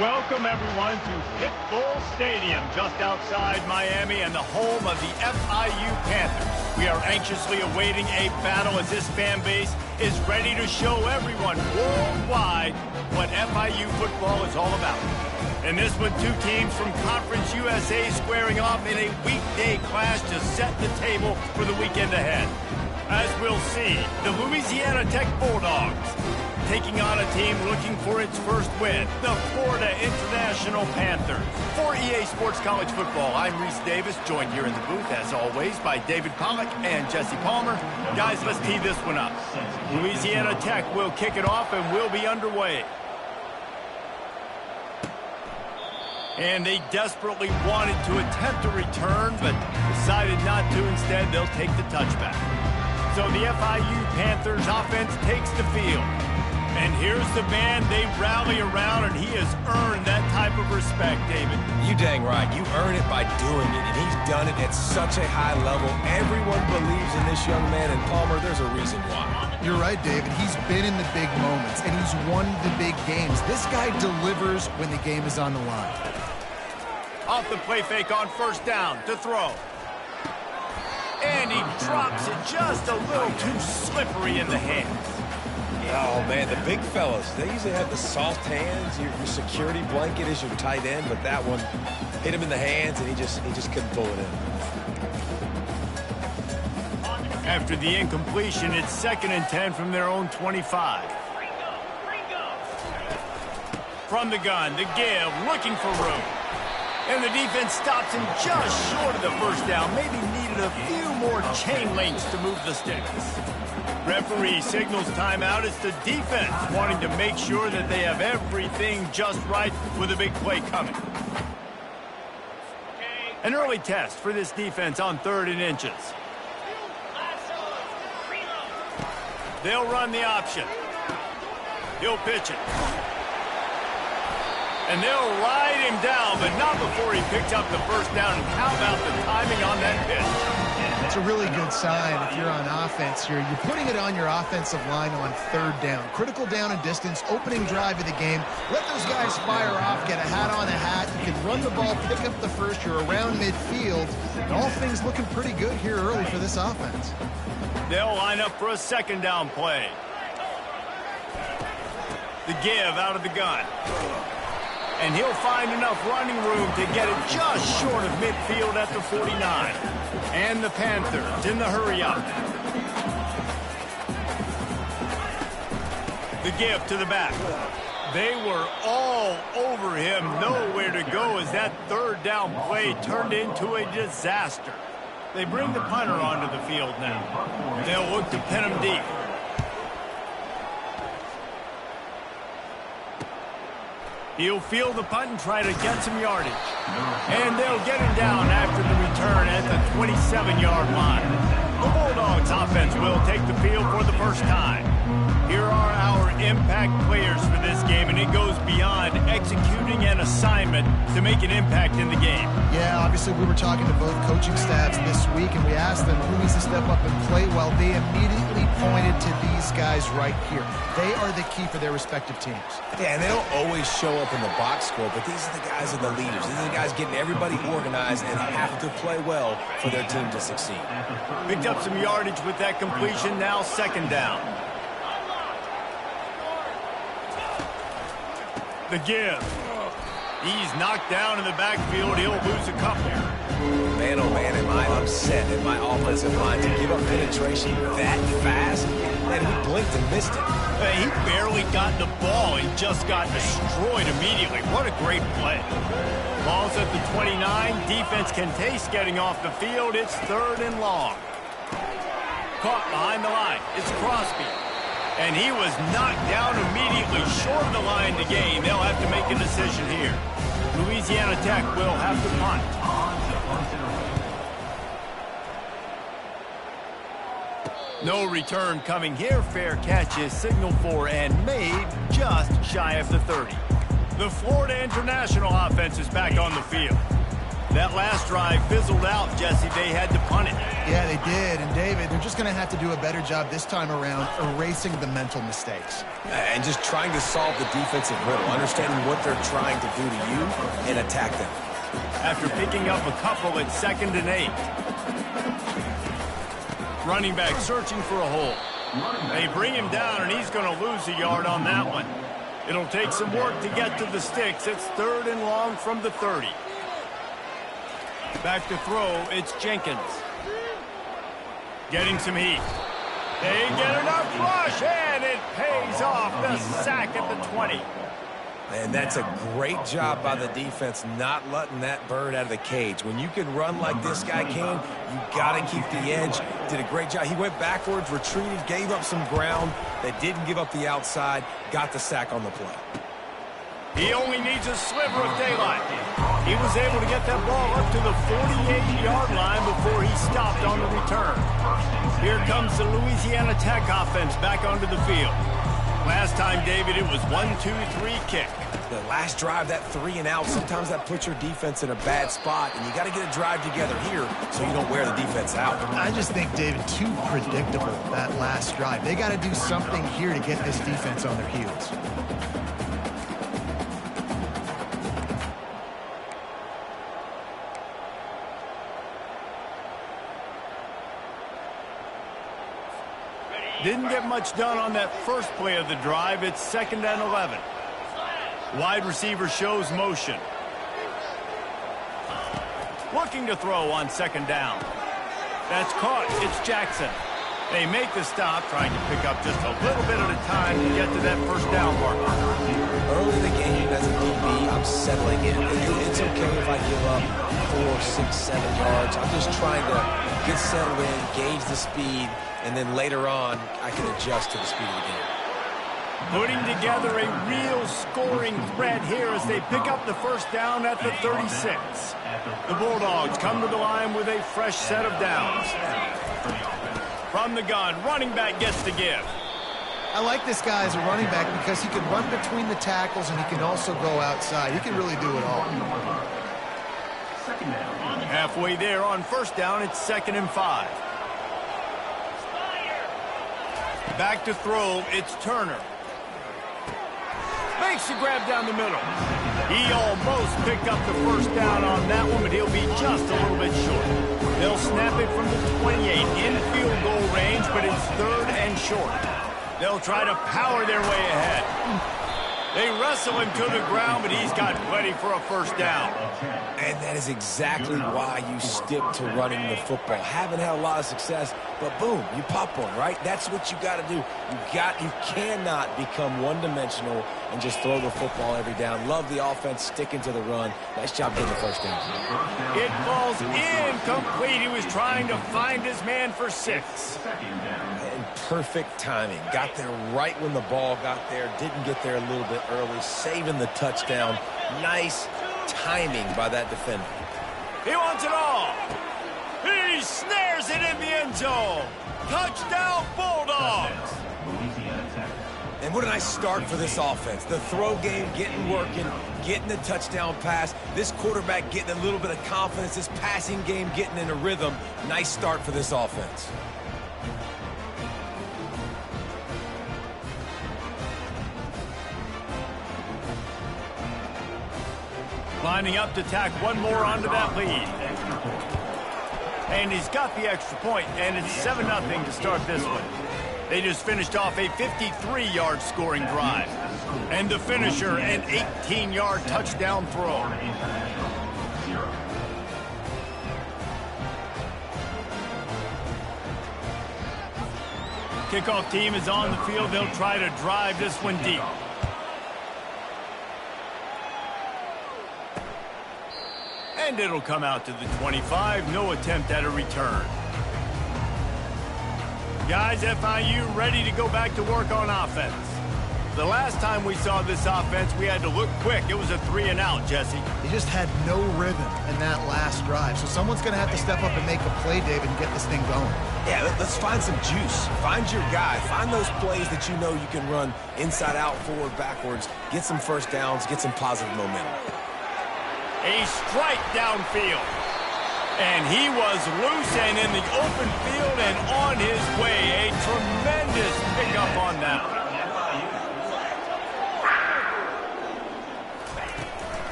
Welcome, everyone, to Pitbull Stadium, just outside Miami and the home of the FIU Panthers. We are anxiously awaiting a battle as this fan base is ready to show everyone worldwide what FIU football is all about. And this one, two teams from Conference USA squaring off in a weekday clash to set the table for the weekend ahead. As we'll see, the Louisiana Tech Bulldogs taking on a team looking for its first win, the Florida International Panthers. For EA Sports College Football, I'm Reese Davis, joined here in the booth, as always, by David Pollack and Jesse Palmer. Guys, let's tee this one up. Louisiana Tech will kick it off and will be underway. And they desperately wanted to attempt a return, but decided not to. Instead, they'll take the touchback. So the FIU Panthers offense takes the field. And here's the man they rally around, and he has earned that type of respect, David. You dang right. You earn it by doing it, and he's done it at such a high level. Everyone believes in this young man, and Palmer, there's a reason why. You're right, David. He's been in the big moments, and he's won the big games. This guy delivers when the game is on the line. Off the play fake on first down to throw. And he drops it just a little too slippery in the hands. Oh, man, the big fellas, they usually have the soft hands. Your security blanket is your tight end, but that one hit him in the hands, and he just couldn't pull it in. After the incompletion, it's 2nd and 10 from their own 25. From the gun, the give, looking for room. And the defense stops him just short of the first down. Maybe needed a few more chain links to move the sticks. Referee signals timeout. It's the defense wanting to make sure that they have everything just right with a big play coming. An early test for this defense on 3rd and inches. They'll run the option. He'll pitch it. And they'll ride him down, but not before he picks up the first down. And how about the timing on that pitch? It's a really good sign if you're on offense here. You're putting it on your offensive line on 3rd down. Critical down and distance, opening drive of the game. Let those guys fire off, get a hat on a hat. You can run the ball, pick up the first. You're around midfield. And all things looking pretty good here early for this offense. They'll line up for a 2nd down play. The give out of the gun. And he'll find enough running room to get it just short of midfield at the 49. And the Panthers in the hurry-up. The give to the back. They were all over him. Nowhere to go as that 3rd down play turned into a disaster. They bring the punter onto the field now. They'll look to pin him deep. He'll field the punt and try to get some yardage. And they'll get him down after the return at the 27-yard line. The Bulldogs offense will take the field for the first time. Here are our impact players for this game, and it goes beyond executing an assignment to make an impact in the game. Yeah, obviously we were talking to both coaching staffs this week, and we asked them who needs to step up and play well. They immediately pointed to these guys right here. They are the key for their respective teams. Yeah, and they don't always show up in the box score, but these are the guys that are the leaders. These are the guys getting everybody organized and have to play well for their team to succeed. Picked up some yardage with that completion, now 2nd down. The give. He's knocked down in the backfield. He'll lose a couple. Man, oh man, am I upset at my offensive line to give up penetration that fast? And he blinked and missed it. He barely got the ball and just got destroyed immediately. What a great play. Ball's at the 29. Defense can taste getting off the field. It's 3rd and long. Caught behind the line. It's Crosby. And he was knocked down immediately short of the line to gain. They'll have to make a decision here. Louisiana Tech will have to punt. No return coming here. Fair catch is signaled for and made just shy of the 30. The Florida International offense is back on the field. That last drive fizzled out, Jesse. They had to punt it. Yeah, they did. And, David, they're just going to have to do a better job this time around erasing the mental mistakes. And just trying to solve the defensive riddle, understanding what they're trying to do to you and attack them. After picking up a couple at 2nd and 8. Running back searching for a hole. They bring him down, and he's going to lose a yard on that one. It'll take some work to get to the sticks. It's 3rd and long from the 30. Back to throw, it's Jenkins. Getting some heat. They get enough rush, and it pays off. The sack at the 20. And that's a great job by the defense not letting that bird out of the cage. When you can run like this guy can, you got to keep the edge. Did a great job. He went backwards, retreated, gave up some ground. They didn't give up the outside, got the sack on the play. He only needs a sliver of daylight. He was able to get that ball up to the 48-yard line before he stopped on the return. Here comes the Louisiana Tech offense back onto the field. Last time, David, it was 1-2-3 kick. The last drive, that 3 and out, sometimes that puts your defense in a bad spot, and you got to get a drive together here so you don't wear the defense out. I just think, David, too predictable, that last drive. They got to do something here to get this defense on their heels. Didn't get much done on that first play of the drive. It's 2nd and 11. Wide receiver shows motion. Looking to throw on 2nd down. That's caught. It's Jackson. They make the stop, trying to pick up just a little bit at a time to get to that first down marker. Early in the game, as a DB, I'm settling in. It's okay if I give up 4, 6, 7 yards. I'm just trying to get settled in, gauge the speed, and then later on, I can adjust to the speed of the game. Putting together a real scoring threat here as they pick up the first down at the 36. The Bulldogs come to the line with a fresh set of downs. From the gun, running back gets the give. I like this guy as a running back because he can run between the tackles and he can also go outside. He can really do it all. Halfway there on first down, it's 2nd and 5. Back to throw, it's Turner. Makes the grab down the middle. He almost picked up the first down on that one, but he'll be just a little bit short. They'll snap it from the 28 in field goal range, but it's 3rd and short. They'll try to power their way ahead. They wrestle him to the ground, but he's got plenty for a first down. And that is exactly why you stick to running the football. Haven't had a lot of success, but boom, you pop one, right? That's what you got to do. You cannot become one-dimensional and just throw the football every down. Love the offense sticking to the run. Nice job getting the first down. It falls incomplete. He was trying to find his man for 6. And perfect timing. Got there right when the ball got there. Didn't get there a little bit early. Saving the touchdown. Nice timing by that defender. He wants it all. He snares it in the end zone. Touchdown, Bulldogs. And what a nice start for this offense. The throw game getting working, getting the touchdown pass. This quarterback getting a little bit of confidence. This passing game getting in a rhythm. Nice start for this offense. Lining up to tack one more onto that lead. And he's got the extra point, and it's 7-0 to start this one. They just finished off a 53-yard scoring drive. And the finisher, an 18-yard touchdown throw. Kickoff team is on the field. They'll try to drive this one deep. And it'll come out to the 25. No attempt at a return. Guys, FIU ready to go back to work on offense. The last time we saw this offense, we had to look quick. It was a 3-and-out, Jesse. He just had no rhythm in that last drive. So someone's going to have to step up and make a play, David, and get this thing going. Yeah, let's find some juice. Find your guy. Find those plays that you know you can run inside out, forward, backwards. Get some first downs. Get some positive momentum. A strike downfield. And he was loose and in the open field and on his way. A tremendous pickup on that.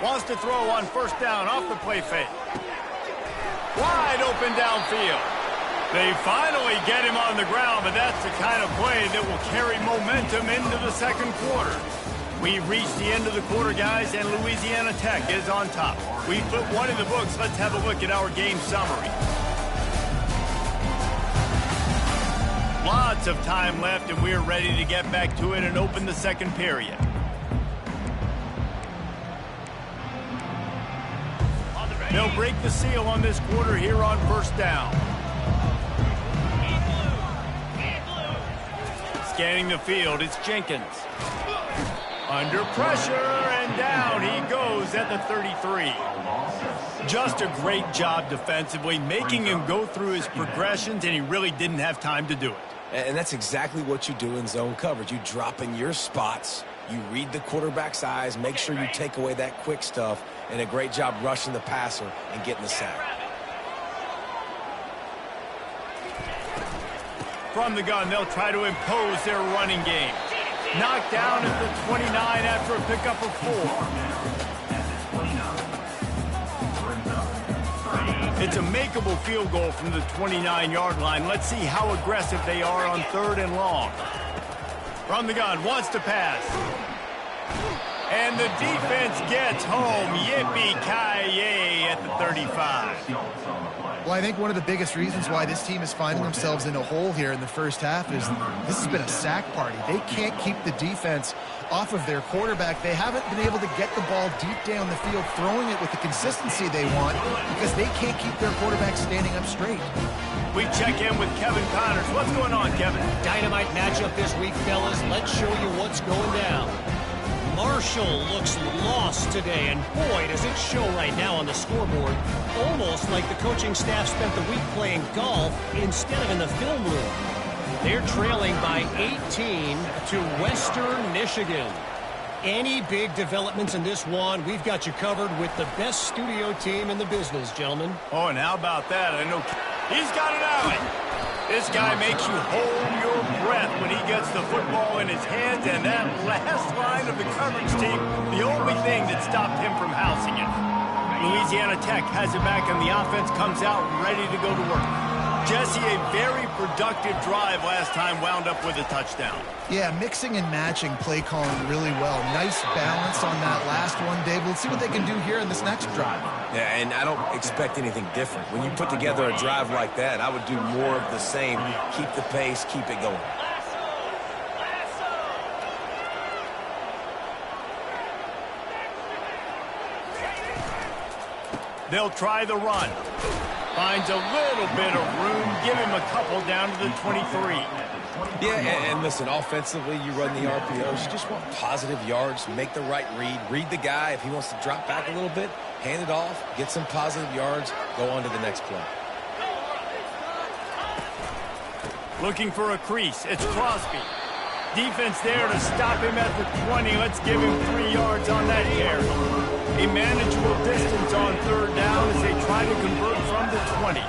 Wants to throw on first down off the play fake. Wide open downfield. They finally get him on the ground, but that's the kind of play that will carry momentum into the second quarter. We've reached the end of the quarter, guys, and Louisiana Tech is on top. We put one in the books. Let's have a look at our game summary. Lots of time left, and we're ready to get back to it and open the second period. They'll break the seal on this quarter here on first down. Scanning the field, it's Jenkins. Under pressure, and down he goes at the 33. Just a great job defensively, making him go through his progressions, and he really didn't have time to do it. And that's exactly what you do in zone coverage. You drop in your spots, you read the quarterback's eyes, make sure you take away that quick stuff, and a great job rushing the passer and getting the sack. From the gun, they'll try to impose their running game. Knocked down at the 29 after a pickup of 4. It's a makeable field goal from the 29-yard line. Let's see how aggressive they are on third and long. From the gun, wants to pass. And the defense gets home. Yippee-ki-yay at the 35. Well, I think one of the biggest reasons why this team is finding themselves in a hole here in the first half is this has been a sack party. They can't keep the defense off of their quarterback. They haven't been able to get the ball deep down the field, throwing it with the consistency they want because they can't keep their quarterback standing up straight. We check in with Kevin Connors. What's going on, Kevin? Dynamite matchup this week, fellas. Let's show you what's going down. Marshall looks lost today, and boy, does it show right now on the scoreboard. Almost like the coaching staff spent the week playing golf instead of in the film room. They're trailing by 18 to Western Michigan. Any big developments in this one, we've got you covered with the best studio team in the business, gentlemen. Oh, and how about that? I know he's got it out. This guy makes you hold your breath when he gets the football in his hands, and that last line of the coverage team, the only thing that stopped him from housing it. Louisiana Tech has it back, and the offense comes out ready to go to work. Jesse, a very productive drive last time, wound up with a touchdown. Yeah, mixing and matching play calling really well. Nice balance on that last one, Dave. Let's see what they can do here in this next drive. Yeah, and I don't expect anything different. When you put together a drive like that, I would do more of the same. Keep the pace, keep it going. They'll try the run. Finds a little bit of room. Give him a couple down to the 23. Yeah, and listen, offensively, you run the RPOs. You just want positive yards, make the right read the guy. If he wants to drop back a little bit, hand it off, get some positive yards, go on to the next play. Looking for a crease. It's Crosby. Defense there to stop him at the 20. Let's give him 3 yards on that carry. A manageable distance on third down as they try to convert from the 20.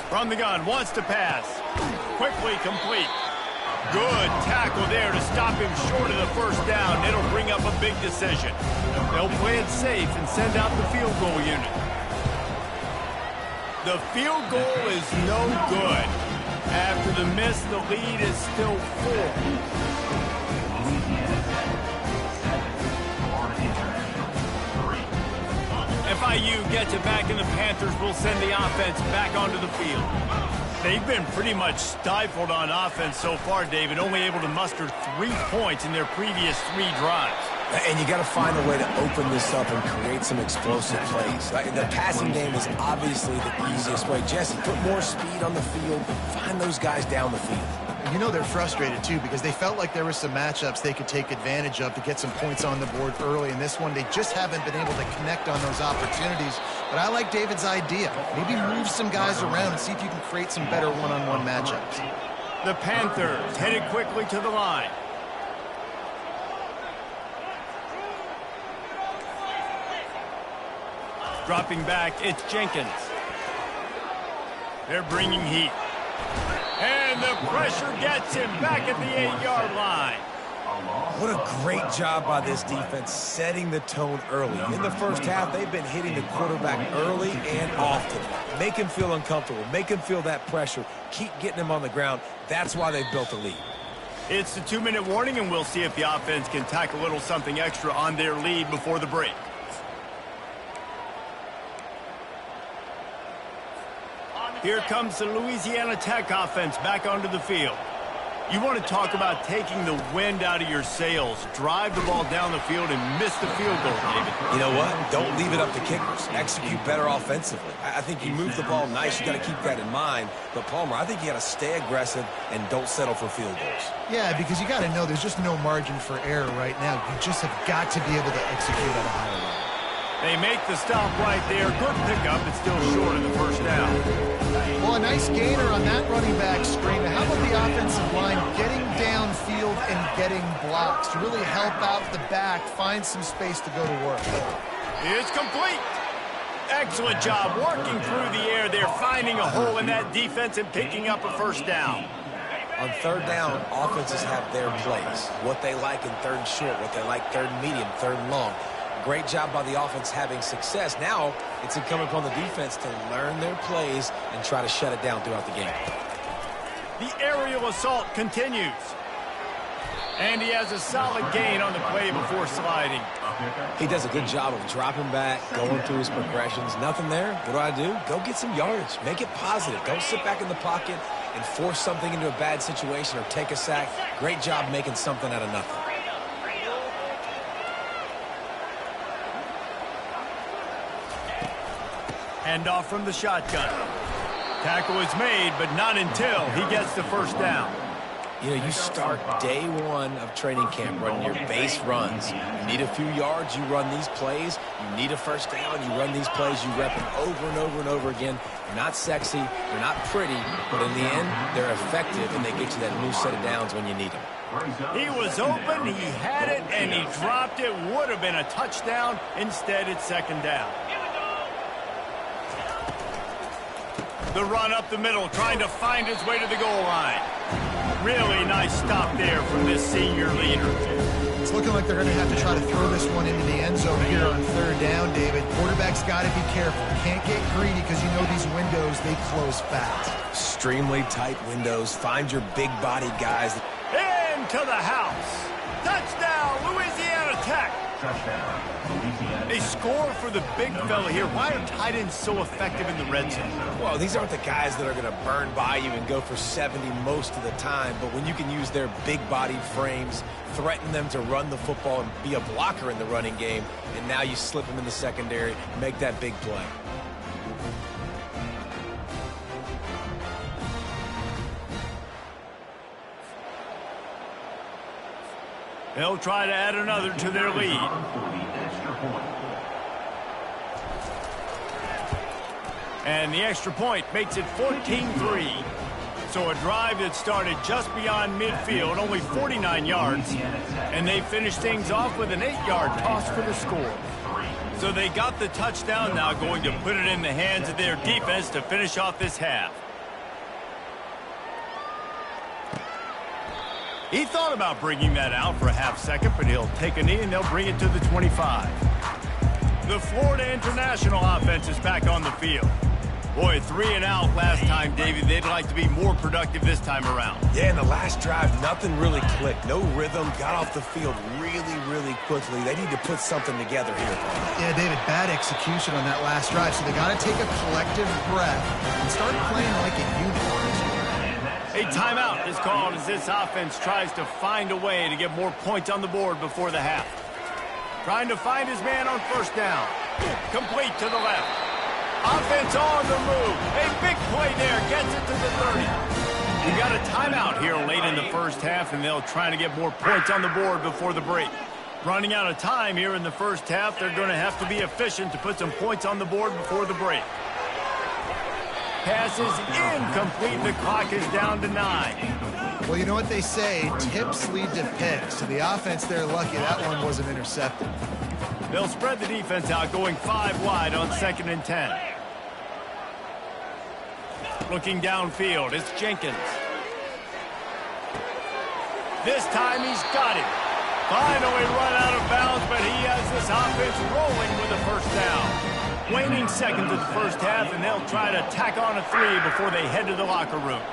From the gun, wants to pass. Quickly complete. Good tackle there to stop him short of the first down. It'll bring up a big decision. They'll play it safe and send out the field goal unit. The field goal is no good. After the miss, the lead is still 4. FIU gets it back, and the Panthers will send the offense back onto the field. They've been pretty much stifled on offense so far, David, only able to muster 3 points in their previous 3 drives. And you got to find a way to open this up and create some explosive plays. The passing game is obviously the easiest way. Jesse, put more speed on the field. Find those guys down the field. You know they're frustrated, too, because they felt like there were some matchups they could take advantage of to get some points on the board early. In this one, they just haven't been able to connect on those opportunities. But I like David's idea. Maybe move some guys around and see if you can create some better one-on-one matchups. The Panthers headed quickly to the line. Dropping back, it's Jenkins. They're bringing heat. And the pressure gets him back at the 8-yard line. What a great job by this defense setting the tone early. In the first half, they've been hitting the quarterback early and often. Make him feel uncomfortable. Make him feel that pressure. Keep getting him on the ground. That's why they've built a lead. It's the 2-minute warning, and we'll see if the offense can tack a little something extra on their lead before the break. Here comes the Louisiana Tech offense back onto the field. You want to talk about taking the wind out of your sails. Drive the ball down the field and miss the field goal, David. You know what? Don't leave it up to kickers. Execute better offensively. I think you move the ball nice. You got to keep that in mind. But, Palmer, I think you got to stay aggressive and don't settle for field goals. Yeah, because you got to know there's just no margin for error right now. You just have got to be able to execute at a higher level. They make the stop right there. Good pickup, but still short of the first down. Well, a nice gainer on that running back screen. How about the offensive line getting downfield and getting blocks to really help out the back, find some space to go to work? It's complete. Excellent job working through the air there, finding a hole in that defense and picking up a first down. On third down, offenses have their plays. What they like in third and short, what they like third and medium, third and long. Great job by the offense having success. Now it's incumbent upon the defense to learn their plays and try to shut it down throughout the game. The aerial assault continues. And he has a solid gain on the play before sliding. He does a good job of dropping back, going through his progressions. Nothing there. What do? Go get some yardage. Make it positive. Don't sit back in the pocket and force something into a bad situation or take a sack. Great job making something out of nothing. Handoff from the shotgun. Tackle is made, but not until he gets the first down. You know, you start day one of training camp running your base runs. You need a few yards, you run these plays. You need a first down, you run these plays. You rep them over and over and over again. They're not sexy, they're not pretty, but in the end, they're effective, and they get you that new set of downs when you need them. He was open, he had it, and he dropped it. Would have been a touchdown. Instead, it's second down. The run up the middle, trying to find his way to the goal line. Really nice stop there from this senior leader. It's looking like they're going to have to try to throw this one into the end zone here on third down, David. Quarterback's got to be careful. Can't get greedy because you know these windows, they close fast. Extremely tight windows. Find your big-bodied guys. Into the house. Touchdown, Louisiana Tech. They score for the big fella here. Why are tight ends so effective in the red zone? Well, these aren't the guys that are going to burn by you and go for 70 most of the time, but when you can use their big-bodied frames, threaten them to run the football and be a blocker in the running game, and now you slip them in the secondary, make that big play. They'll try to add another to their lead. And the extra point makes it 14-3. So a drive that started just beyond midfield, only 49 yards. And they finished things off with an 8-yard toss for the score. So they got the touchdown, now going to put it in the hands of their defense to finish off this half. He thought about bringing that out for a half second, but he'll take a knee and they'll bring it to the 25. The Florida International offense is back on the field. Boy, 3 and out last time, Davey. They'd like to be more productive this time around. Yeah, in the last drive, nothing really clicked. No rhythm, got off the field really quickly. They need to put something together here. Yeah, David, bad execution on that last drive, so they got to take a collective breath and start playing like a unit. A timeout is called as this offense tries to find a way to get more points on the board before the half. Trying to find his man on first down. Complete to the left. Offense on the move. A big play there. Gets it to the 30. We got a timeout here late in the first half, and they'll try to get more points on the board before the break. Running out of time here in the first half, they're going to have to be efficient to put some points on the board before the break. Pass is incomplete. The clock is down to 9. Well, you know what they say, tips lead to picks. So the offense, they're lucky that one wasn't intercepted. They'll spread the defense out, going 5 wide on 2nd and 10. Looking downfield, it's Jenkins. This time he's got it. Finally run out of bounds, but he has this offense rolling with a first down. Waning seconds of the first half, and they'll try to tack on a 3 before they head to the locker room.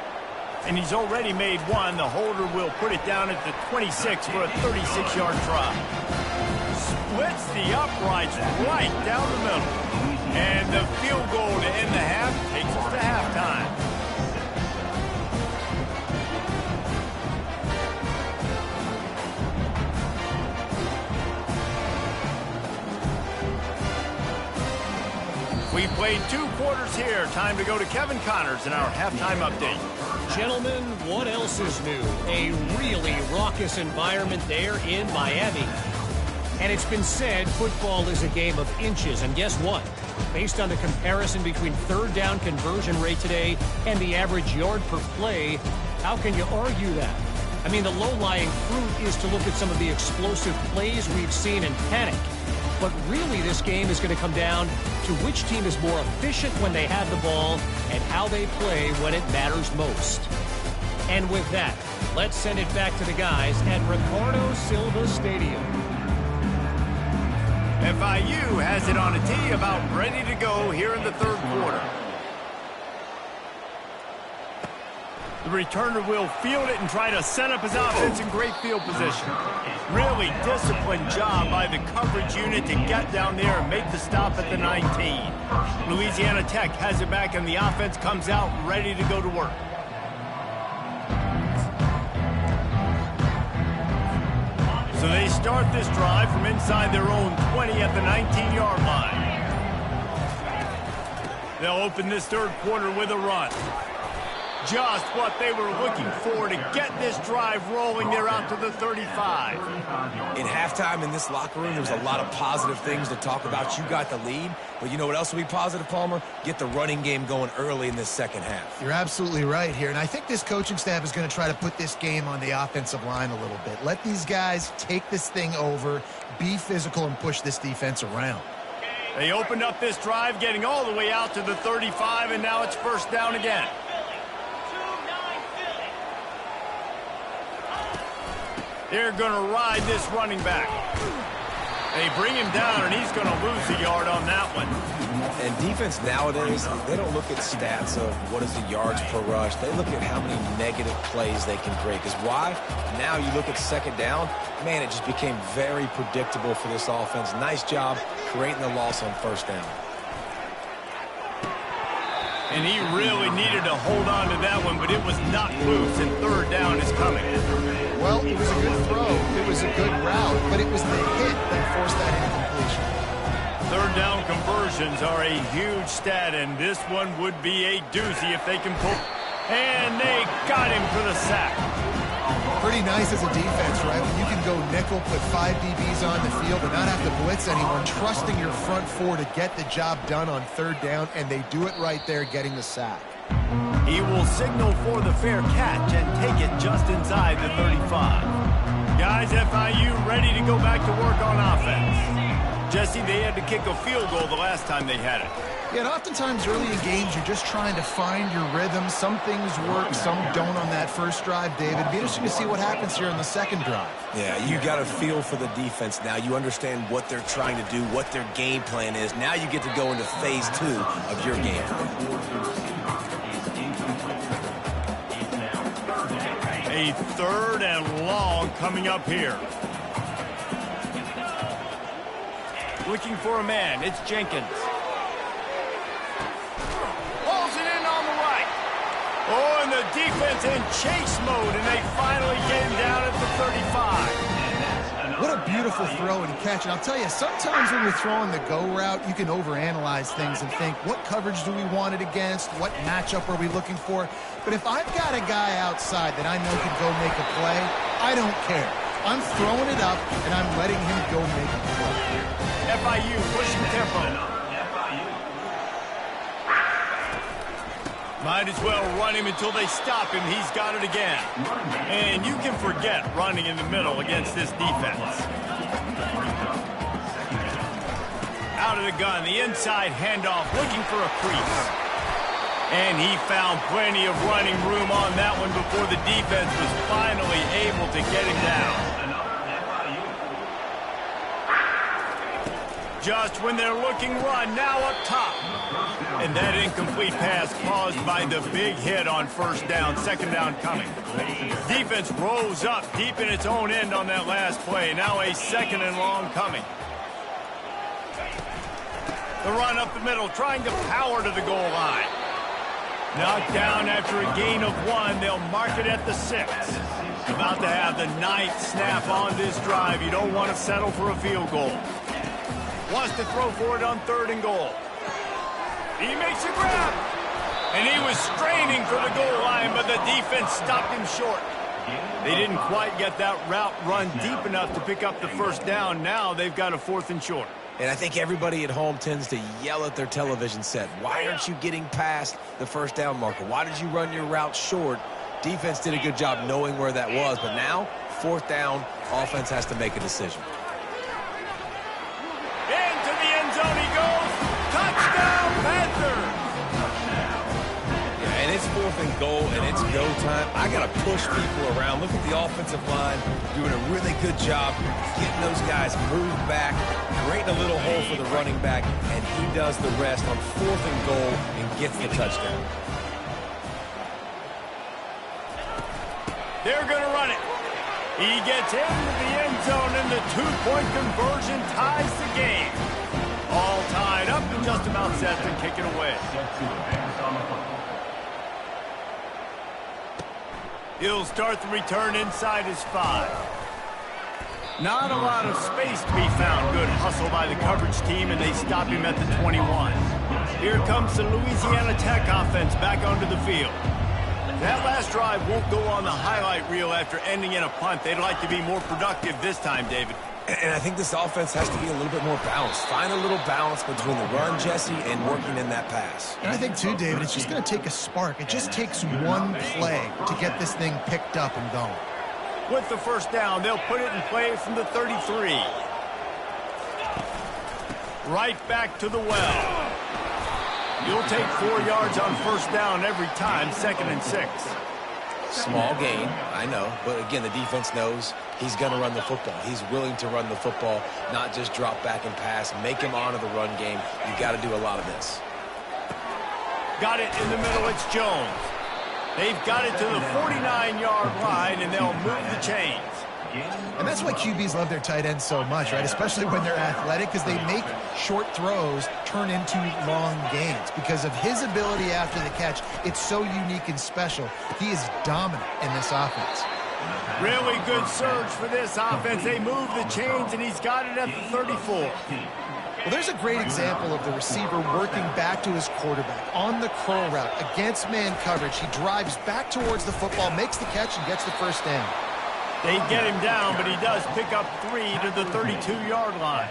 And he's already made one. The holder will put it down at the 26 for a 36-yard try. Splits the uprights right down the middle. And the field goal to end the half takes us to halftime. We played 2 quarters here. Time to go to Kevin Connors in our halftime update. Gentlemen, what else is new? A really raucous environment there in Miami. And it's been said football is a game of inches. And guess what? Based on the comparison between third down conversion rate today and the average yard per play, how can you argue that? I mean, the low-lying fruit is to look at some of the explosive plays we've seen and panic. But really, this game is going to come down to which team is more efficient when they have the ball and how they play when it matters most. And with that, let's send it back to the guys at Ricardo Silva Stadium. FIU has it on a tee, about ready to go here in the 3rd quarter. The returner will field it and try to set up his offense in great field position. Really disciplined job by the coverage unit to get down there and make the stop at the 19. Louisiana Tech has it back, and the offense comes out ready to go to work. So they start this drive from inside their own 20 at the 19-yard line. They'll open this 3rd quarter with a run. Just what they were looking for to get this drive rolling. They're out to the 35. In halftime in this locker room, there's a lot of positive things to talk about. You got the lead, but you know what else will be positive, Palmer? Get the running game going early in this 2nd half. You're absolutely right here, and I think this coaching staff is going to try to put this game on the offensive line a little bit. Let these guys take this thing over, be physical, and push this defense around. They opened up this drive, getting all the way out to the 35, and now it's 1st down again. They're going to ride this running back. They bring him down, and he's going to lose a yard on that one. And defense nowadays, they don't look at stats of what is the yards per rush. They look at how many negative plays they can create. Because why? Now you look at 2nd down, man, it just became very predictable for this offense. Nice job creating the loss on 1st down. And he really needed to hold on to that one, but it was knocked loose, and 3rd down is coming. Well, it was a good throw. It was a good route, but it was the hit that forced that incompletion. 3rd down conversions are a huge stat, and this one would be a doozy if they can pull. And they got him for the sack. Pretty nice as a defense, right? When you can go nickel, put 5 DBs on the field and not have to blitz anyone, trusting your front 4 to get the job done on 3rd down, and they do it right there, getting the sack. He will signal for the fair catch and take it just inside the 35. Guys, FIU ready to go back to work on offense. Jesse, they had to kick a field goal the last time they had it. Yeah, and oftentimes early in games, you're just trying to find your rhythm. Some things work, some don't on that first drive, David. It'd be interesting to see what happens here in the 2nd drive. Yeah, you got a feel for the defense now. You understand what they're trying to do, what their game plan is. Now you get to go into phase 2 of your game plan. A 3rd and long coming up here. Looking for a man. It's Jenkins. Pulls it in on the right. Oh, and the defense in chase mode, and they finally get him down at the 35. What a beautiful throw and catch. And I'll tell you, sometimes when you're throwing the go route, you can overanalyze things and think, what coverage do we want it against? What matchup are we looking for? But if I've got a guy outside that I know can go make a play, I don't care. I'm throwing it up, and I'm letting him go make a play. FIU pushing tempo. Might as well run him until they stop him. He's got it again. And you can forget running in the middle against this defense. out of the gun. The inside handoff, looking for a crease. And he found plenty of running room on that one before the defense was finally able to get him down. Just when they're looking run, now up top. And that incomplete pass caused by the big hit on first down, second down coming. Defense rose up deep in its own end on that last play. Now a second and long coming. The run up the middle, trying to power to the goal line. Knocked down after a gain of 1. They'll mark it at the 6. About to have the 9th snap on this drive. You don't want to settle for a field goal. Wants to throw for it on 3rd and goal. He makes a grab. And he was straining for the goal line, but the defense stopped him short. They didn't quite get that route run deep enough to pick up the first down. Now they've got a 4th and short. And I think everybody at home tends to yell at their television set. Why aren't you getting past the first down marker? Why did you run your route short? Defense did a good job knowing where that was, but now, 4th down, offense has to make a decision. Into the end zone he goes. Touchdown, Panther! Yeah, and it's 4th and goal, and it's go time. I got to push people around. Look at the offensive line doing a really good job getting those guys moved back, creating a little hole for the running back, and he does the rest on 4th and goal and gets the touchdown. They're going to run it. He gets into the end zone, and the 2-point conversion ties the game. All tied up and just about set to kick it away. He'll start the return inside his 5. Not a lot of space to be found. Good hustle by the coverage team, and they stop him at the 21. Here comes the Louisiana Tech offense back onto the field. That last drive won't go on the highlight reel after ending in a punt. They'd like to be more productive this time, David. And I think this offense has to be a little bit more balanced. Find a little balance between the run, Jesse, and working in that pass. And I think, too, David, it's just going to take a spark. It just takes one play to get this thing picked up and going. With the first down, they'll put it in play from the 33. Right back to the well. You'll take 4 yards on first down every time, 2nd and 6. Small gain, I know, but again, the defense knows he's going to run the football. He's willing to run the football, not just drop back and pass, make him honor the run game. You got to do a lot of this. Got it in the middle, it's Jones. They've got it to the 49-yard line, and they'll move the chains. And that's why QBs love their tight ends so much, right? Especially when they're athletic, because they make short throws turn into long gains. Because of his ability after the catch, it's so unique and special. He is dominant in this offense. Really good surge for this offense. They move the chains, and he's got it at the 34. Well, there's a great example of the receiver working back to his quarterback on the curl route against man coverage. He drives back towards the football, makes the catch, and gets the first down. They get him down, but he does pick up 3 to the 32-yard line.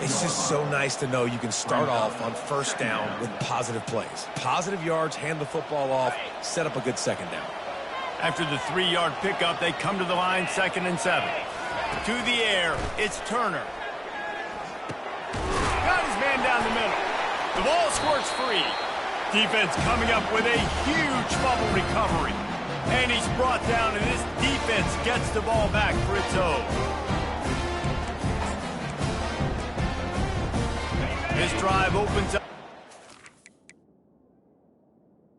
It's just so nice to know you can start off on first down with positive plays. Positive yards, hand the football off, set up a good second down. After the 3-yard pickup, they come to the line, 2nd and 7. To the air, it's Turner. Got his man down the middle. The ball squirts free. Defense coming up with a huge fumble recovery. And he's brought down, and this defense gets the ball back for its own. This drive opens up.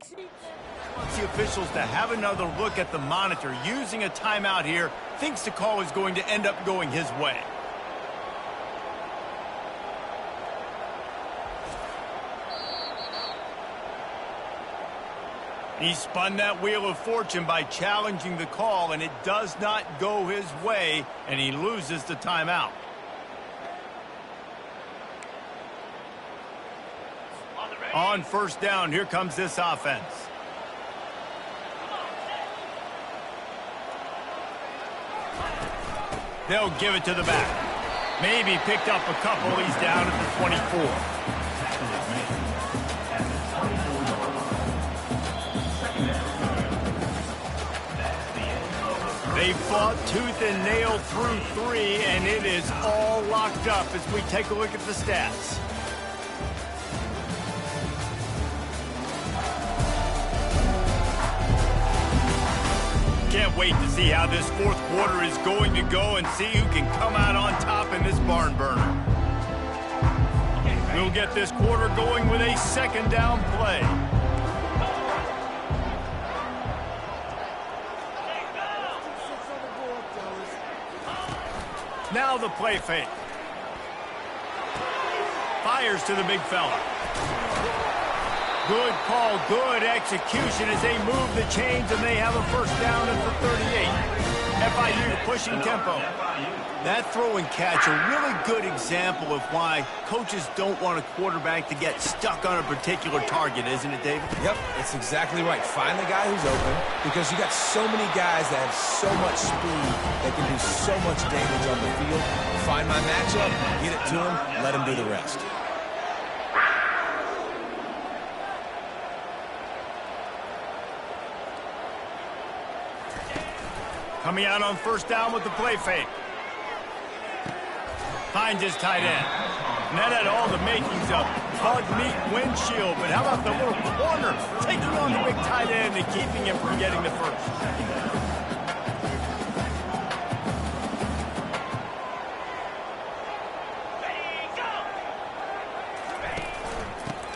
The officials to have another look at the monitor. Using a timeout here, thinks the call is going to end up going his way. He spun that wheel of fortune by challenging the call, and it does not go his way, and he loses the timeout. On first down, here comes this offense. They'll give it to the back. Maybe picked up a couple. He's down at the 24. They fought tooth and nail through 3, and it is all locked up as we take a look at the stats. can't wait to see how this fourth quarter is going to go and see who can come out on top in this barn burner. We'll get this quarter going with a second down play. Now the play fake. Fires to the big fella. Good call, good execution as they move the chains and they have a first down at the 38. FIU pushing tempo. That throw and catch, a really good example of why coaches don't want a quarterback to get stuck on a particular target, isn't it, David? Yep, it's exactly right. Find the guy who's open because you got so many guys that have so much speed that can do so much damage on the field. Find my matchup, get it to him, let him do the rest. Coming out on first down with the play fake. Finds his tight end. And that had all the makings of bug meat windshield. But how about the little corner taking on the big tight end and keeping him from getting the first?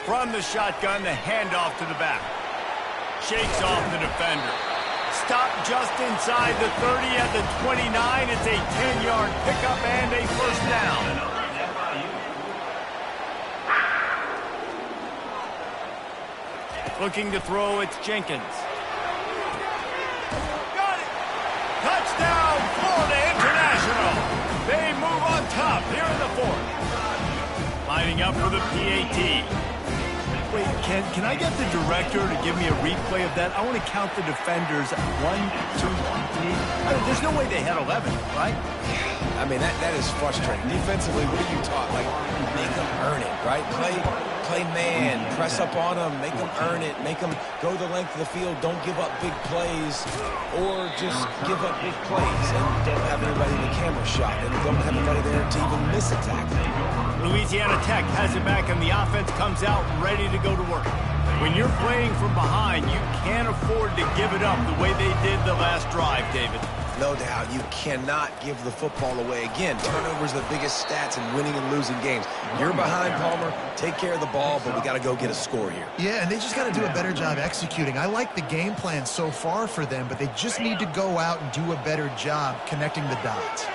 From the shotgun, the handoff to the back. Shakes off the defender. Stop just inside the 30 at the 29. It's a 10-yard pickup and a first down. Looking to throw, it's Jenkins. Got it! Touchdown, Florida International! They move on top here in the fourth. Lining up for the PAT. Wait, can I get the director to give me a replay of that? I want to count the defenders. 1, 2, 3. I mean, there's no way they had 11, right? I mean, that is frustrating. Defensively, what are you taught? Like, make them earn it, right? Play man, press up on them, make them earn it, make them go the length of the field, don't give up big plays, or just give up big plays and don't have anybody in the camera shot and don't have anybody there to even miss a tackle. Louisiana Tech has it back and the offense comes out ready to go to work. When you're playing from behind, you can't afford to give it up the way they did the last drive, David. No doubt, you cannot give the football away. Again, turnovers are the biggest stats in winning and losing games. You're behind, Palmer. Take care of the ball, but we got to go get a score here. Yeah, and they just got to do a better job executing. I like the game plan so far for them, but they just need to go out and do a better job connecting the dots.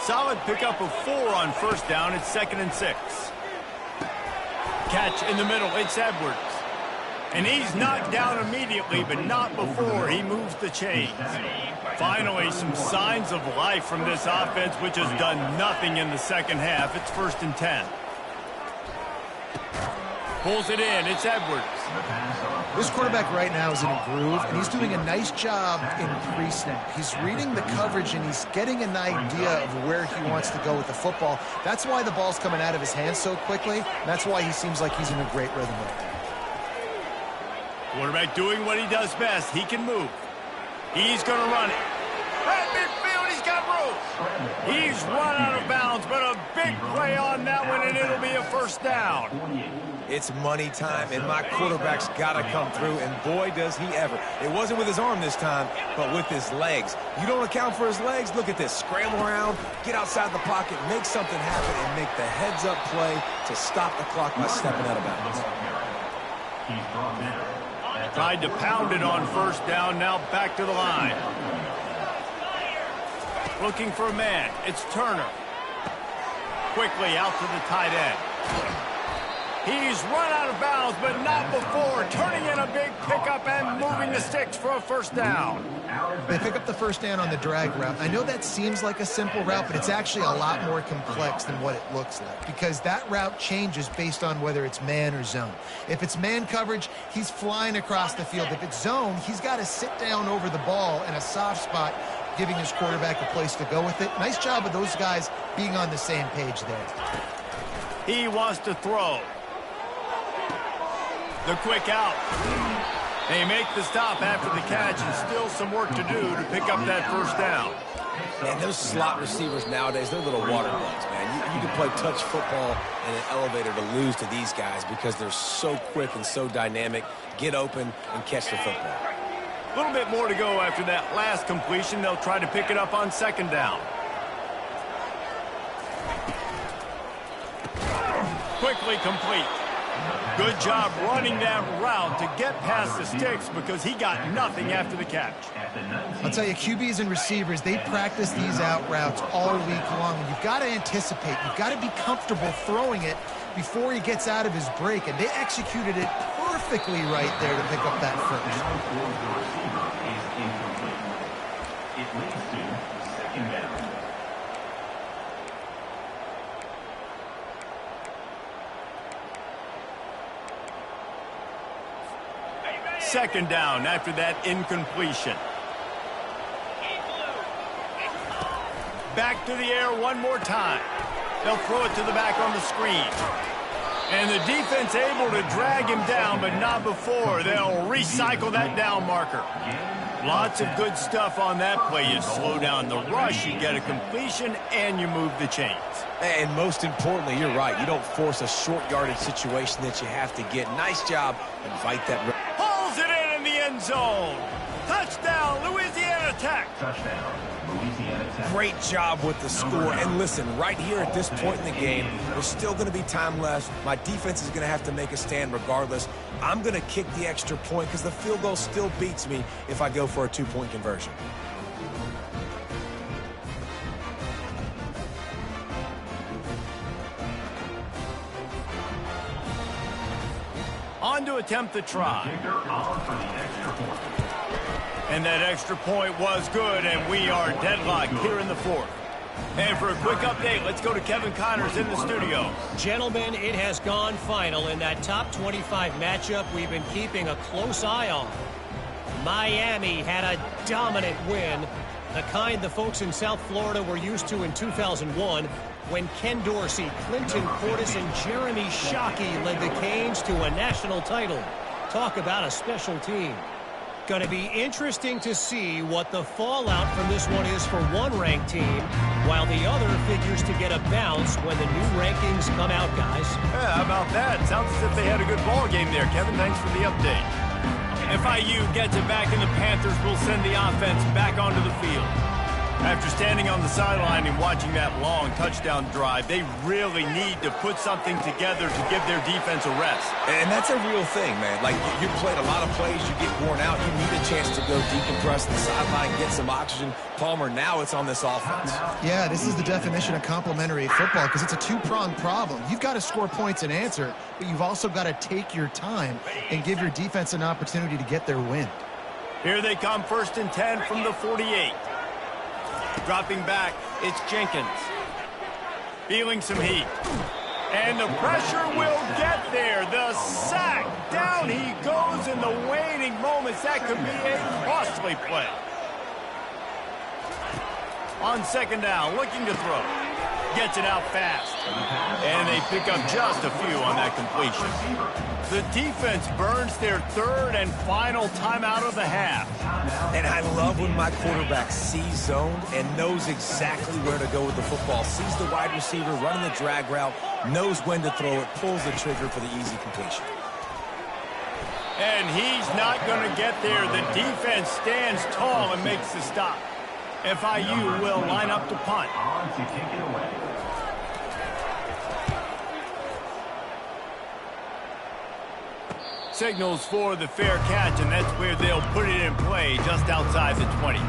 Solid pickup of 4 on first down. It's 2nd and 6. Catch in the middle. It's Edwards. And he's knocked down immediately, but not before he moves the chains. Finally, some signs of life from this offense, which has done nothing in the second half. It's 1st and 10. Pulls it in. It's Edwards. This quarterback right now is in a groove, and he's doing a nice job in pre-snap. He's reading the coverage, and he's getting an idea of where he wants to go with the football. That's why the ball's coming out of his hands so quickly. That's why he seems like he's in a great rhythm right now. Quarterback doing what he does best. He can move. He's going to run it. At midfield, he's got room. He's run out of bounds, but a big play on that one, and it'll be a first down. It's money time, and my quarterback's got to come through, and boy, does he ever. It wasn't with his arm this time, but with his legs. You don't account for his legs? Look at this. Scramble around, get outside the pocket, make something happen, and make the heads-up play to stop the clock by stepping out of bounds. Tried to pound it on first down, now back to the line. Looking for a man. It's Turner. Quickly out to the tight end. He's run out of bounds, but not before. Turning in a big pickup and moving the sticks for a first down. They pick up the first down on the drag route. I know that seems like a simple route, but it's actually a lot more complex than what it looks like because that route changes based on whether it's man or zone. If it's man coverage, he's flying across the field. If it's zone, he's got to sit down over the ball in a soft spot, giving his quarterback a place to go with it. Nice job of those guys being on the same page there. He wants to throw. The quick out. They make the stop after the catch and still some work to do to pick up that first down. And those slot receivers nowadays, they're little water bugs, man. You can play touch football in an elevator to lose to these guys because they're so quick and so dynamic. Get open and catch the football. A little bit more to go after that last completion. They'll try to pick it up on second down. Quickly complete. Good job running that route to get past the sticks because he got nothing after the catch. I'll tell you, QBs and receivers, they practice these out routes all week long. You've got to anticipate. You've got to be comfortable throwing it before he gets out of his break, and they executed it perfectly right there to pick up that first. It leads to second down. Second down after that incompletion. Back to the air one more time. They'll throw it to the back on the screen. And the defense able to drag him down, but not before. They'll recycle that down marker. Lots of good stuff on that play. You slow down the rush, you get a completion, and you move the chains. And most importantly, you're right. You don't force a short yardage situation that you have to get. Nice job. Invite that. Pulls it in the end zone. Touchdown, Louisiana Tech. Touchdown, Louisiana Tech. Great job with the score. And listen, right here at this point in the game, there's still going to be time left. My defense is going to have to make a stand regardless. I'm going to kick the extra point because the field goal still beats me if I go for a two-point conversion. On to attempt the try. Kicker on for the extra point. And that extra point was good, and we are deadlocked here in the fourth. And for a quick update, let's go to Kevin Connors in the studio. Gentlemen, it has gone final in that top 25 matchup we've been keeping a close eye on. Miami had a dominant win, the kind the folks in South Florida were used to in 2001 when Ken Dorsey, Clinton Portis, and Jeremy Shockey led the Canes to a national title. Talk about a special team. Going to be interesting to see what the fallout from this one is for one ranked team, while the other figures to get a bounce when the new rankings come out, guys. Yeah, how about that? Sounds as if they had a good ball game there. Kevin, thanks for the update. FIU gets it back, and the Panthers will send the offense back onto the field. After standing on the sideline and watching that long touchdown drive, they really need to put something together to give their defense a rest. And that's a real thing, man. Like, you played a lot of plays, you get worn out, you need a chance to go decompress the sideline, get some oxygen. Palmer, now it's on this offense. Yeah, this is the definition of complementary football because it's a two-pronged problem. You've got to score points and answer, but you've also got to take your time and give your defense an opportunity to get their win. Here they come, 1st and 10 from the 48. Dropping back, it's Jenkins. Feeling some heat. And the pressure will get there. The sack. Down he goes in the waning moments. That could be a costly play. On second down, looking to throw. Gets it out fast. And they pick up just a few on that completion. The defense burns their third and final timeout of the half. And I love when my quarterback sees zoned and knows exactly where to go with the football. Sees the wide receiver running the drag route, knows when to throw it, pulls the trigger for the easy completion. And he's not going to get there. The defense stands tall and makes the stop. FIU will line up to punt. On to kick it away. Signals for the fair catch, and that's where they'll put it in play, just outside the 20.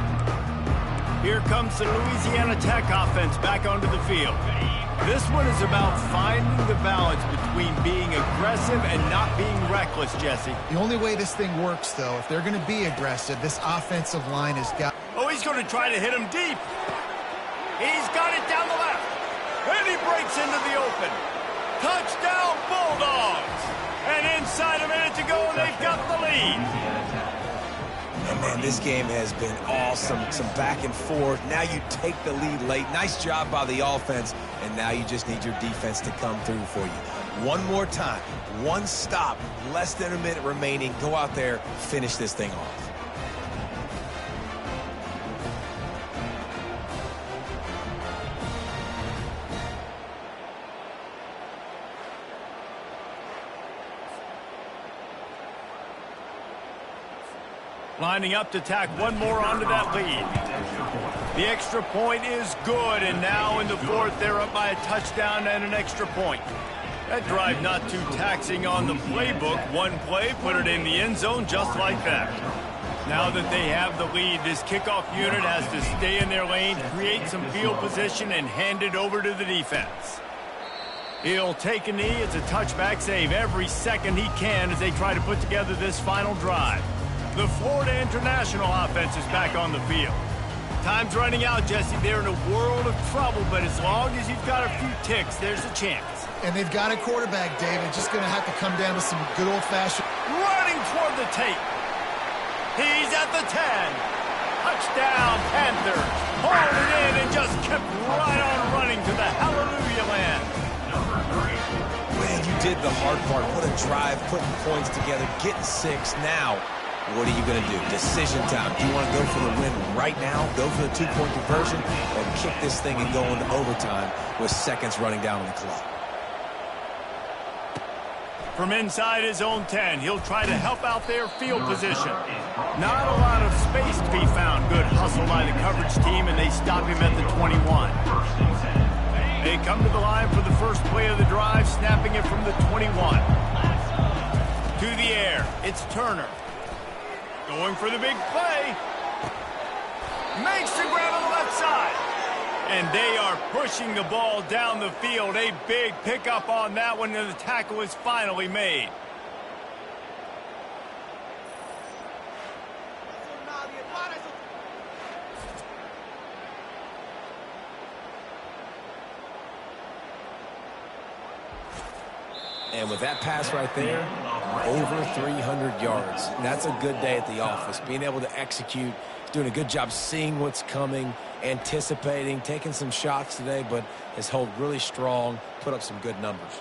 Here comes the Louisiana Tech offense back onto the field. This one is about finding the balance between being aggressive and not being reckless, Jesse. The only way this thing works, though, if they're going to be aggressive, this offensive line has got... Oh, he's going to try to hit him deep. He's got it down the left. And he breaks into the open. Touchdown, Bulldogs. And inside a minute to go, and they've got the lead. And, man, this game has been awesome. Some back and forth. Now you take the lead late. Nice job by the offense. And now you just need your defense to come through for you. One more time. One stop. Less than a minute remaining. Go out there. Finish this thing off. Lining up to tack one more onto that lead. The extra point is good, and now in the fourth, they're up by a touchdown and an extra point. That drive not too taxing on the playbook. One play, put it in the end zone just like that. Now that they have the lead, this kickoff unit has to stay in their lane, create some field position, and hand it over to the defense. He'll take a knee. It's a touchback save every second he can as they try to put together this final drive. The Florida International offense is back on the field. Time's running out, Jesse. They're in a world of trouble, but as long as you've got a few ticks, there's a chance. And they've got a quarterback, David. Just going to have to come down with some good old-fashioned... Running toward the tape. He's at the 10. Touchdown, Panthers. Hauled it in and just kept right on running to the hallelujah land. Man, you did the hard part. What a drive, putting points together, getting 6. Now, what are you going to do? Decision time. Do you want to go for the win right now, go for the 2-point conversion, or kick this thing and go into overtime with seconds running down on the clock? From inside his own 10, he'll try to help out their field position. Not a lot of space to be found. Good hustle by the coverage team, and they stop him at the 21. They come to the line for the first play of the drive, snapping it from the 21. To the air, it's Turner. Going for the big play. Makes the grab on the left side. And they are pushing the ball down the field. A big pickup on that one, and the tackle is finally made. And with that pass right there, over 300 yards. That's a good day at the office. Being able to execute, doing a good job seeing what's coming, anticipating, taking some shots today, but has held really strong, put up some good numbers.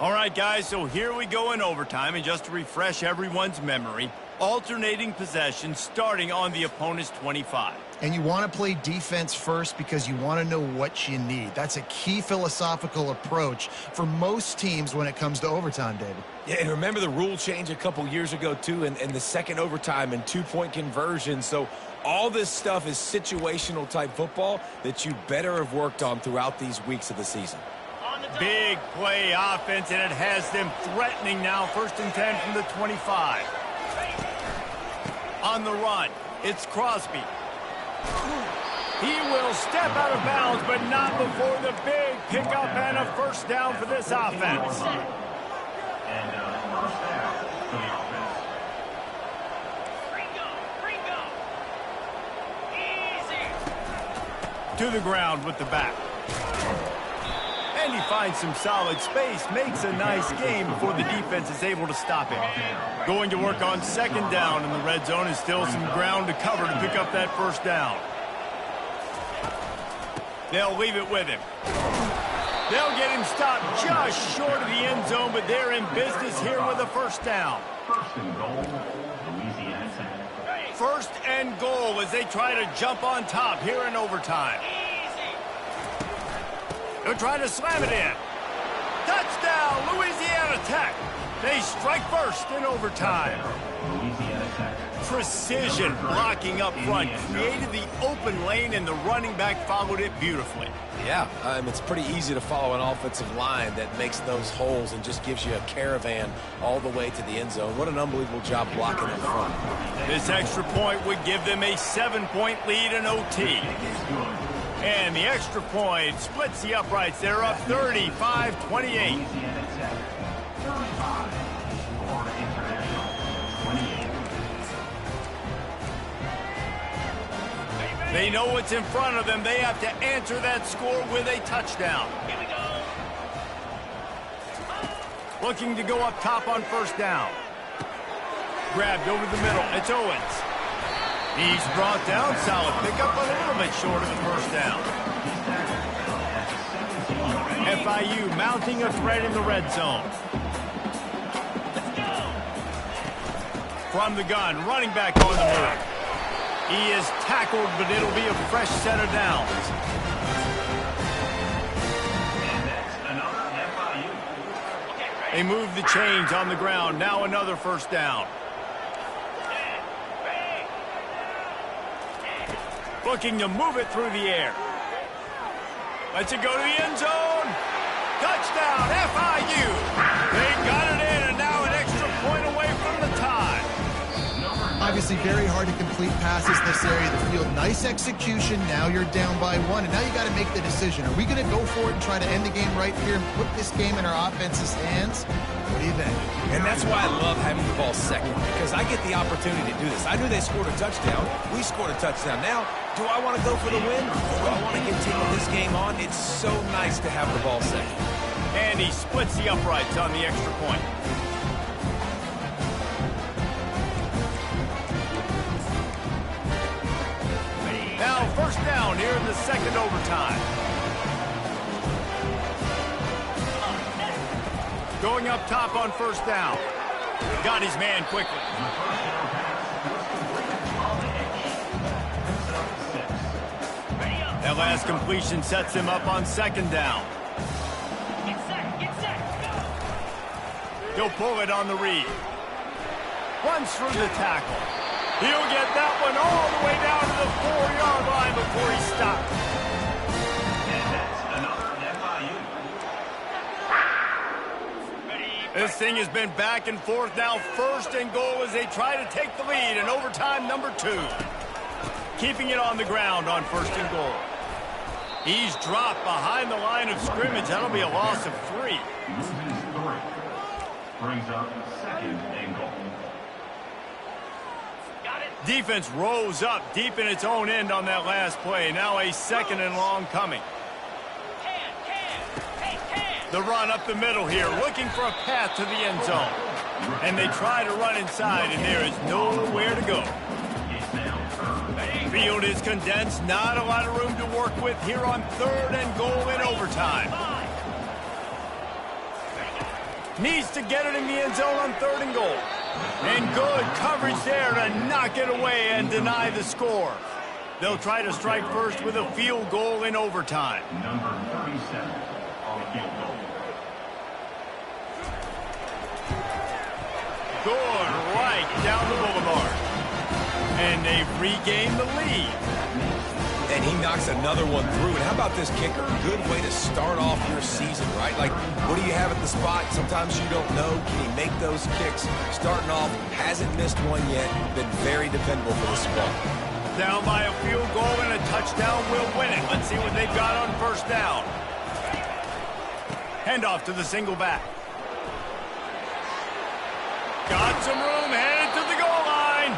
All right, guys, so here we go in overtime, and just to refresh everyone's memory, alternating possession starting on the opponent's 25. And you want to play defense first because you want to know what you need. That's a key philosophical approach for most teams when it comes to overtime, David. Yeah, and remember the rule change a couple years ago, too, and the second overtime and 2-point conversion. So all this stuff is situational type football that you better have worked on throughout these weeks of the season. Big play offense, and it has them threatening now. 1st and 10 from the 25. On the run, it's Crosby. He will step out of bounds, but not before the big pickup and a first down for this offense. To the ground with the back. And he finds some solid space, makes a nice game before the defense is able to stop him. Going to work on 2nd down in the red zone, is still some ground to cover to pick up that first down. They'll leave it with him. They'll get him stopped just short of the end zone, but they're in business here with a first down. 1st and goal, Louisiana Tech. 1st and goal as they try to jump on top here in overtime. They'll try to slam it in. Touchdown, Louisiana Tech. They strike first in overtime. Louisiana Tech. Precision blocking up front. Created the open lane, and the running back followed it beautifully. Yeah, it's pretty easy to follow an offensive line that makes those holes and just gives you a caravan all the way to the end zone. What an unbelievable job blocking up front. This extra point would give them a 7-point lead in OT. And the extra point splits the uprights. They're up 35-28. Louisiana Tech. 35. Florida International. 28. They know what's in front of them. They have to answer that score with a touchdown. Here we go. Looking to go up top on 1st down. Grabbed over the middle. It's Owens. He's brought down. Solid pickup, but a little bit short of the first down. FIU mounting a threat in the red zone. From the gun, running back on the move. He is tackled, but it'll be a fresh set of downs. And that's another FIU. They move the chains on the ground. Now another first down. Looking to move it through the air. Lets it go to the end zone. Touchdown, FIU. They got it in, and now an extra point away from the tie. Obviously very hard to complete passes this area of the field. Nice execution. Now you're down by 1, and now you got to make the decision. Are we going to go for it and try to end the game right here and put this game in our offense's hands? What do you think? And that's why I love having the ball second, because I get the opportunity to do this. I knew they scored a touchdown. We scored a touchdown. Now, do I want to go for the win, or do I want to continue this game on? It's so nice to have the ball second. And he splits the uprights on the extra point. Now first down here in the second overtime. Going up top on first down. Got his man quickly. That last completion sets him up on second down. He'll pull it on the read. Runs through the tackle. He'll get that one all the way down to the 4-yard line before he stops. And that's another FIU. This thing has been back and forth now. First and goal as they try to take the lead in overtime number 2. Keeping it on the ground on first and goal. He's dropped behind the line of scrimmage. That'll be a loss of 3. Loses 3. Brings up second and goal. Defense rose up deep in its own end on that last play. Now a second and long coming. The run up the middle here, looking for a path to the end zone. And they try to run inside, and there is nowhere to go. Field is condensed, not a lot of room to work with here on third and goal in overtime. Needs to get it in the end zone on third and goal. And good coverage there to knock it away and deny the score. They'll try to strike first with a field goal in overtime. Number 37 on field goal. Good right down the boulevard. And they've regained the lead. And he knocks another one through. And how about this kicker? Good way to start off your season, right? Like, what do you have at the spot? Sometimes you don't know. Can he make those kicks? Starting off, hasn't missed one yet. Been very dependable for the spot. Down by a field goal and a touchdown will win it. Let's see what they've got on first down. Handoff to the single back. Got some room, headed to the goal line.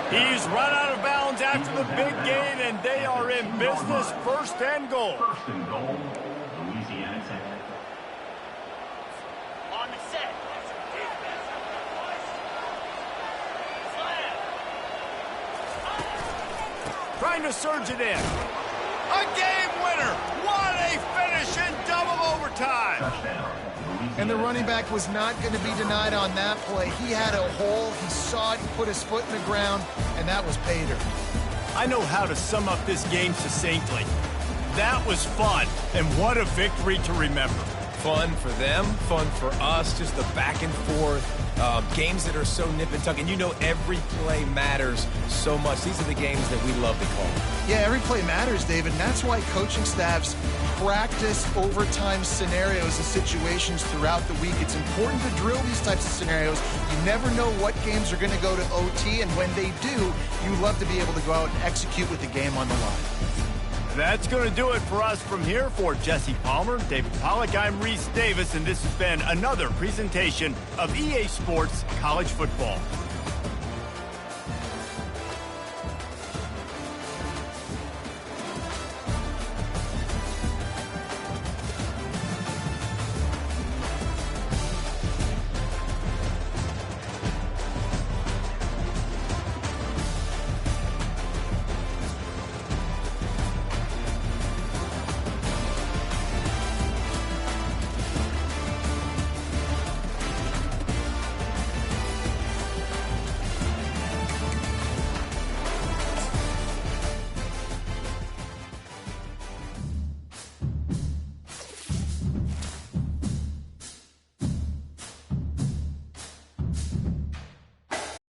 He's run out of bounds after the big gain, and they are in business. First and goal. First and goal, Louisiana Tech. On the set. Trying to surge it in. A game winner. What a finish in double overtime. Touchdown. And the running back was not going to be denied on that play. He had a hole. He saw it. He put his foot in the ground, and that was pay dirt. I know how to sum up this game succinctly. That was fun, and what a victory to remember. Fun for them, fun for us, just the back and forth. Games that are so nip and tuck, and you know every play matters so much. These are the games that we love to call. Yeah, every play matters, David, and that's why coaching staffs practice overtime scenarios and situations throughout the week. It's important to drill these types of scenarios. You never know what games are going to go to OT, and when they do, you love to be able to go out and execute with the game on the line. That's going to do it for us from here. For Jesse Palmer, David Pollack, I'm Reese Davis, and this has been another presentation of EA Sports College Football.